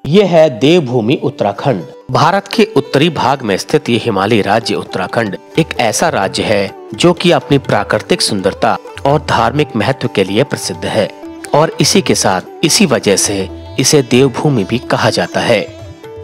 ये है देवभूमि उत्तराखंड। भारत के उत्तरी भाग में स्थित ये हिमालयी राज्य उत्तराखंड एक ऐसा राज्य है जो कि अपनी प्राकृतिक सुंदरता और धार्मिक महत्व के लिए प्रसिद्ध है और इसी के साथ इसी वजह से इसे देवभूमि भी कहा जाता है,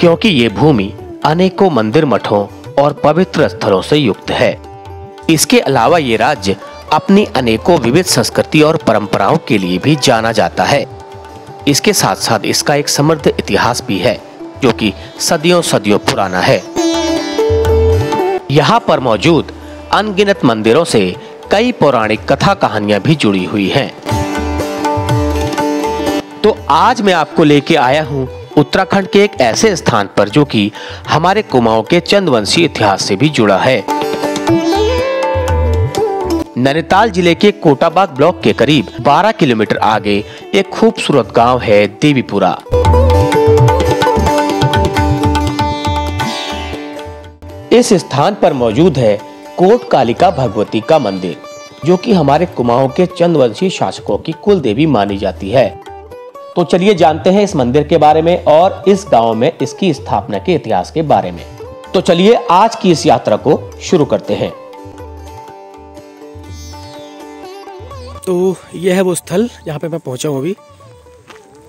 क्योंकि ये भूमि अनेकों मंदिर, मठों और पवित्र स्थलों से युक्त है। इसके अलावा ये राज्य अपनी अनेकों विविध संस्कृति और परंपराओं के लिए भी जाना जाता है। इसके साथ साथ इसका एक समृद्ध इतिहास भी है जो कि सदियों सदियों पुराना है। यहाँ पर मौजूद अनगिनत मंदिरों से कई पौराणिक कथा कहानियां भी जुड़ी हुई हैं। तो आज मैं आपको लेके आया हूँ उत्तराखंड के एक ऐसे स्थान पर जो कि हमारे कुमाऊं के चंदवंशी इतिहास से भी जुड़ा है। नैनीताल जिले के कोटाबाग ब्लॉक के करीब 12 किलोमीटर आगे एक खूबसूरत गांव है देवीपुरा। इस स्थान पर मौजूद है कोट कालिका भगवती का मंदिर, जो कि हमारे कुमाऊं के चंदवंशी शासकों की कुल देवी मानी जाती है। तो चलिए जानते हैं इस मंदिर के बारे में और इस गांव में इसकी स्थापना के इतिहास के बारे में। तो चलिए आज की इस यात्रा को शुरू करते हैं। तो यह है वो स्थल जहाँ पे मैं पहुंचा हूँ अभी।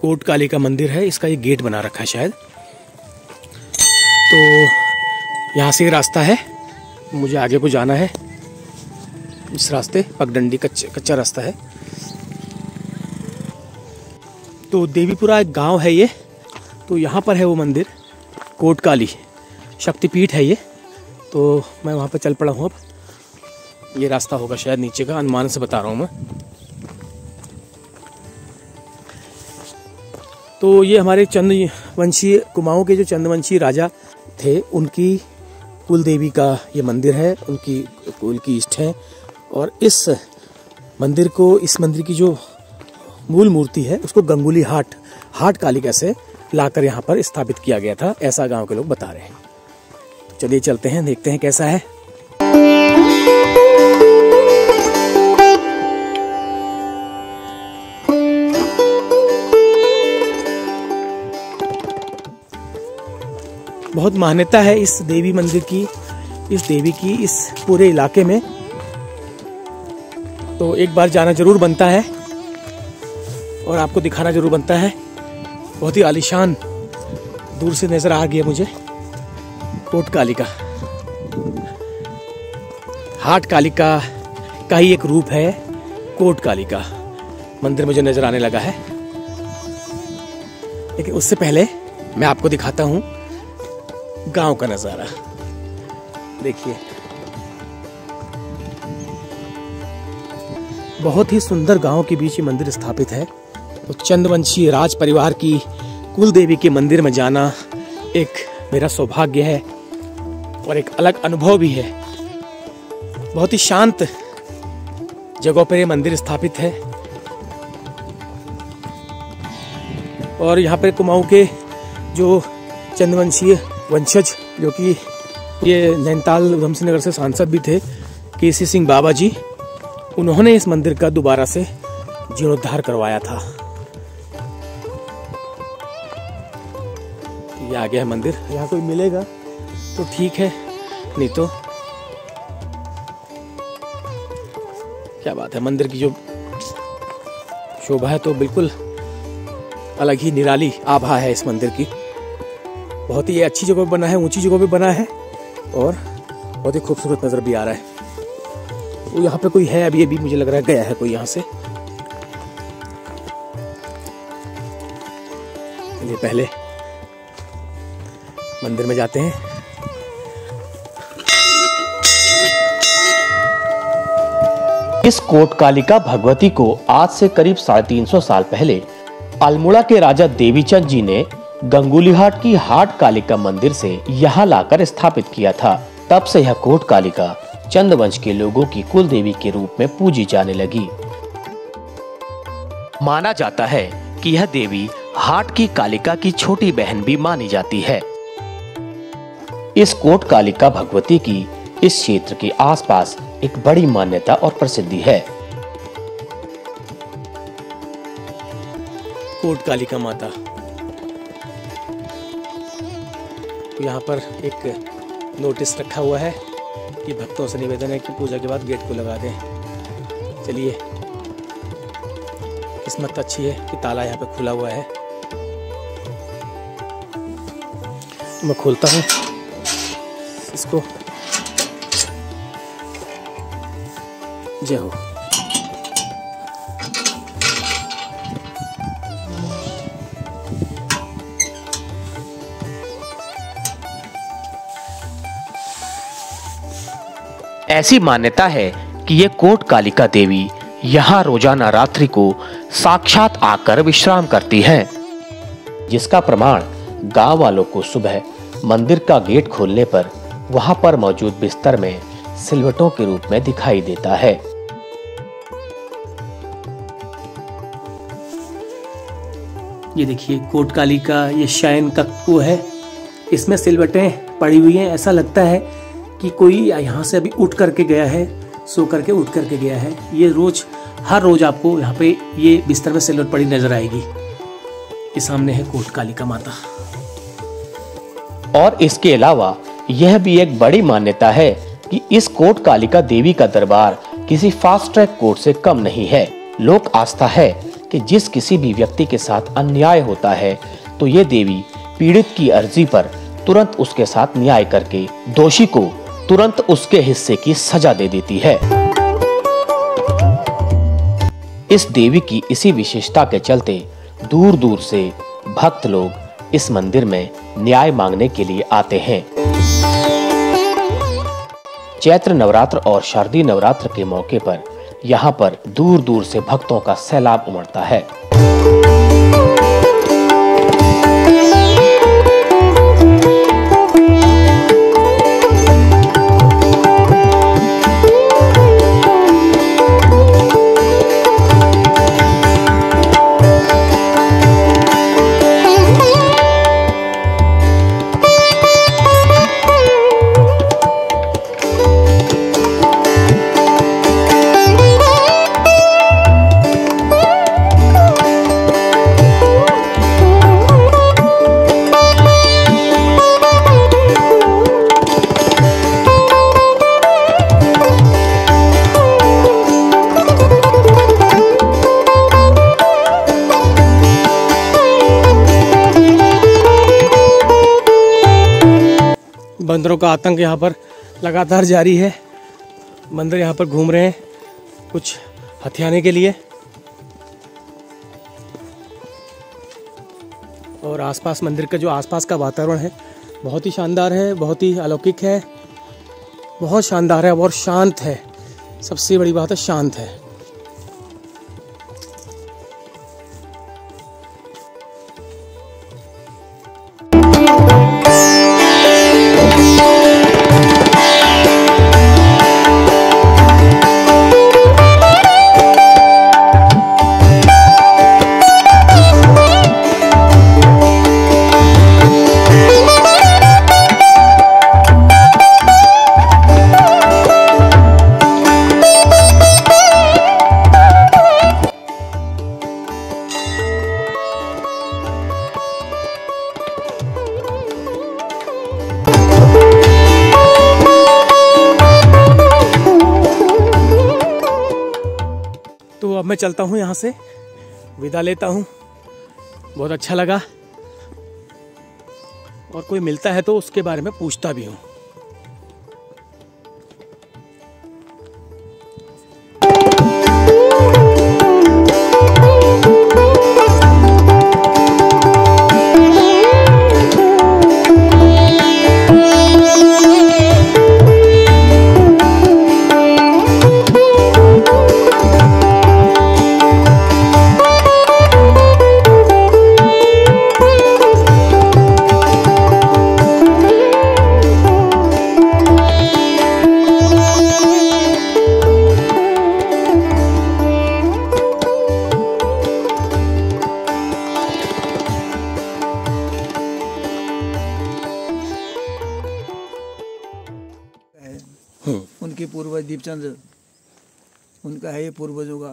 कोट काली का मंदिर है, इसका ये गेट बना रखा है शायद। तो यहाँ से रास्ता है, मुझे आगे को जाना है। इस रास्ते पगडंडी कच्चा रास्ता है। तो देवीपुरा एक गांव है ये। तो यहाँ पर है वो मंदिर, कोट काली शक्तिपीठ है ये। तो मैं वहाँ पर चल पड़ा हूँ। अब ये रास्ता होगा शायद नीचे का, अनुमान से बता रहा हूँ मैं। तो ये हमारे चंदवंशी कुमाऊं के जो चंदवंशी राजा थे उनकी कुल देवी का ये मंदिर है, उनकी कुल की इष्ट है। और इस मंदिर की जो मूल मूर्ति है उसको गंगुली हाट कालिका से लाकर यहाँ पर स्थापित किया गया था, ऐसा गांव के लोग बता रहे हैं। तो चलिए चलते हैं, देखते हैं कैसा है। बहुत मान्यता है इस देवी मंदिर की, इस देवी की इस पूरे इलाके में। तो एक बार जाना जरूर बनता है और आपको दिखाना जरूर बनता है। बहुत ही आलीशान दूर से नजर आ गया मुझे कोट कालिका। हाट कालिका का ही एक रूप है कोट कालिका। मंदिर मुझे नजर आने लगा है, लेकिन उससे पहले मैं आपको दिखाता हूँ गांव का नजारा। देखिए, बहुत ही सुंदर गांव के बीच ये मंदिर स्थापित है। तो चंदवंशी राज परिवार की कुल देवी के मंदिर में जाना एक मेरा सौभाग्य है और एक अलग अनुभव भी है। बहुत ही शांत जगह पर ये मंदिर स्थापित है और यहाँ पे कुमाऊं के जो चंदवंशीय वंशज, जो कि ये नैनीताल उधमसिंह नगर से सांसद भी थे, केसी सिंह बाबा जी, उन्होंने इस मंदिर का दोबारा से जीर्णोद्धार करवाया था। ये आ गया है मंदिर। यहाँ कोई मिलेगा तो ठीक है, नहीं तो क्या बात है। मंदिर की जो शोभा है तो बिल्कुल अलग ही निराली आभा है इस मंदिर की। बहुत ही अच्छी जगह बना है, ऊंची जगह पे बना है और बहुत ही खूबसूरत नजर भी आ रहा है। तो यहाँ पे कोई है अभी मुझे लग रहा है गया है कोई यहाँ से। चलिए पहले मंदिर में जाते हैं। इस कोट कालिका भगवती को आज से करीब 350 साल पहले अल्मोड़ा के राजा देवीचंद जी ने गंगुलीहाट की हाट कालिका मंदिर से यहाँ लाकर स्थापित किया था। तब से यह कोट कालिका चंदवंश के लोगों की कुल देवी के रूप में पूजी जाने लगी। माना जाता है कि यह देवी हाट की कालिका की छोटी बहन भी मानी जाती है। इस कोट कालिका भगवती की इस क्षेत्र के आसपास एक बड़ी मान्यता और प्रसिद्धि है। कोट कालिका माता तो यहाँ पर एक नोटिस रखा हुआ है कि भक्तों से निवेदन है कि पूजा के बाद गेट को लगा दें। चलिए, किस्मत अच्छी है कि ताला यहाँ पे खुला हुआ है। मैं खोलता हूँ इसको। जय हो। ऐसी मान्यता है कि ये कोट कालिका देवी यहाँ रोजाना रात्रि को साक्षात आकर विश्राम करती हैं, जिसका प्रमाण गांव वालों को सुबह मंदिर का गेट खोलने पर वहां पर मौजूद बिस्तर में सिलवटों के रूप में दिखाई देता है। ये देखिए, कोट कालिका ये शयन कक्ष है, इसमें सिलवटें पड़ी हुई हैं। ऐसा लगता है कि कोई यहाँ से अभी उठ करके गया है, सो करके उठ करके गया है। ये रोज, हर रोज आपको यहाँ पे ये बिस्तर में सिलवट पड़ी नजर आएगी। ये सामने है कोट कालिका माता। और इसके अलावा यह भी एक बड़ी मान्यता है कि इस कोट कालिका देवी का दरबार किसी फास्ट ट्रैक कोर्ट से कम नहीं है। लोक आस्था है कि जिस किसी भी व्यक्ति के साथ अन्याय होता है तो ये देवी पीड़ित की अर्जी पर तुरंत उसके साथ न्याय करके दोषी को तुरंत उसके हिस्से की सजा दे देती है। इस देवी की इसी विशेषता के चलते दूर दूर से भक्त लोग इस मंदिर में न्याय मांगने के लिए आते हैं। चैत्र नवरात्र और शारदीय नवरात्र के मौके पर यहाँ पर दूर दूर से भक्तों का सैलाब उमड़ता है। बंदरों का आतंक यहाँ पर लगातार जारी है। बंदर यहाँ पर घूम रहे हैं कुछ हथियाने के लिए, और आसपास मंदिर का जो आसपास का वातावरण है बहुत ही शानदार है, बहुत ही अलौकिक है, बहुत शानदार है और शांत है। सबसे बड़ी बात है, शांत है। तो अब मैं चलता हूँ, यहाँ से विदा लेता हूँ। बहुत अच्छा लगा, और कोई मिलता है तो उसके बारे में पूछता भी हूँ। उनके पूर्वज दीपचंद, उनका है ये पूर्वजों का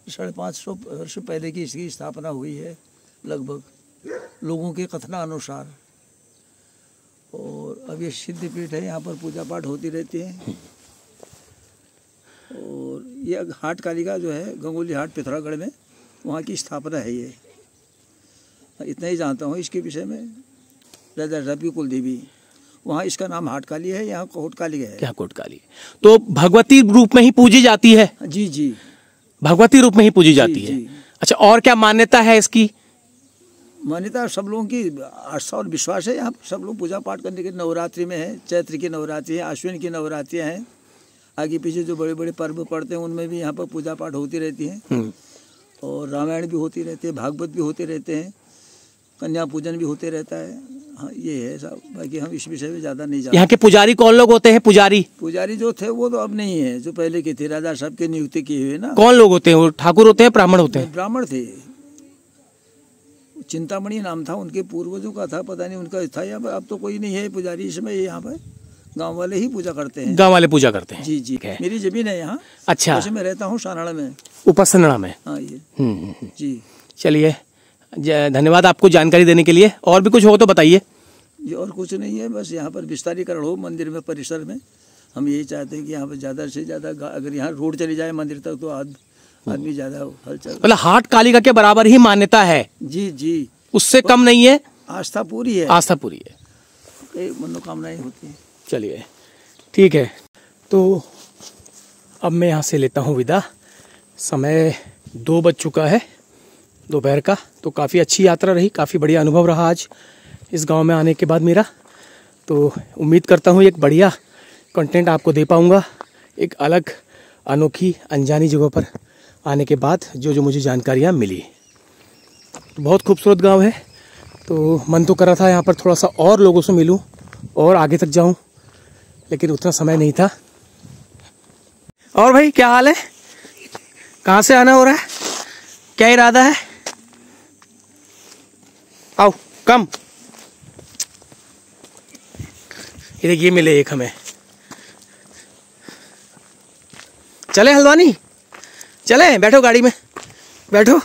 550 वर्ष पहले की इसकी स्थापना हुई है लगभग, लोगों के कथनानुसार। और अब ये सिद्ध पीठ है, यहाँ पर पूजा पाठ होती रहती है। और ये हाट कालिका जो है गंगोली हाट पिथौरागढ़ में, वहाँ की स्थापना है ये। इतना ही जानता हूँ इसके विषय में। राजा रवि कुल देवी, वहाँ इसका नाम हाट काली है, यहाँ कोट काली है। क्या कोट काली? तो भगवती रूप में ही पूजी जाती है? जी जी, भगवती रूप में ही पूजी जाती है। अच्छा, और क्या मान्यता है इसकी? मान्यता सब लोगों की आस्था और विश्वास है। यहाँ सब लोग पूजा पाठ करने के, नवरात्रि में है, चैत्र की नवरात्रि है, अश्विन की नवरात्रियाँ हैं, आगे पीछे जो बड़े बड़े पर्व पड़ते हैं उनमें भी यहाँ पर पूजा पाठ होती रहती है। और रामायण भी होती रहती है, भागवत भी होते रहते हैं, कन्या पूजन भी होते रहता है। हाँ, ये है सब। बाकी हम इस विषय में ज़्यादा नहीं जानते। यहाँ के पुजारी कौन लोग होते हैं? पुजारी जो थे वो तो अब नहीं है, जो पहले के थे राजा साहब के नियुक्ति किए हुए ना। कौन लोग होते हैं? वो ठाकुर होते हैं, ब्राह्मण होते हैं? ब्राह्मण थे। चिंतामणि नाम था उनके पूर्वजों का, था पता नहीं उनका था या अब तो कोई नहीं है पुजारी इसमें। यहाँ पर गांव वाले ही पूजा करते हैं। गांव वाले पूजा करते हैं? जी जी, मेरी जमीन है यहाँ। अच्छा, वैसे मैं रहता हूँ सानाड़ा में, उपसनाड़ा में। हाँ ये जी। चलिए, धन्यवाद आपको जानकारी देने के लिए। और भी कुछ हो तो बताइए। ये और कुछ नहीं है, बस यहाँ पर विस्तारीकरण हो मंदिर में, परिसर में। हम यही चाहते हैं कि यहाँ पर ज़्यादा से ज़्यादा, अगर यहाँ रोड चली जाए मंदिर तक तो आदमी ज़्यादा हलचल। मतलब हाट कालिका के बराबर ही मान्यता है? जी जी, उससे कम नहीं है? आस्था पूरी है। आस्था पूरी है, कई मनोकामनाएं होती हैं। चलिए ठीक है, तो अब मैं यहाँ से लेता हूँ विदा। समय 2 बज चुका है दोपहर का। तो काफ़ी अच्छी यात्रा रही, काफ़ी बढ़िया अनुभव रहा आज इस गांव में आने के बाद मेरा। तो उम्मीद करता हूँ एक बढ़िया कंटेंट आपको दे पाऊँगा, एक अलग अनोखी अनजानी जगह पर आने के बाद जो मुझे जानकारियाँ मिली। तो बहुत खूबसूरत गांव है। तो मन तो कर रहा था यहाँ पर थोड़ा सा और लोगों से मिलूं और आगे तक जाऊं, लेकिन उतना समय नहीं था। और भाई क्या हाल है? कहाँ से आना हो रहा है? क्या इरादा है? आओ कम। ये मिले एक हमें। चले हल्द्वानी, चले, बैठो गाड़ी में, बैठो।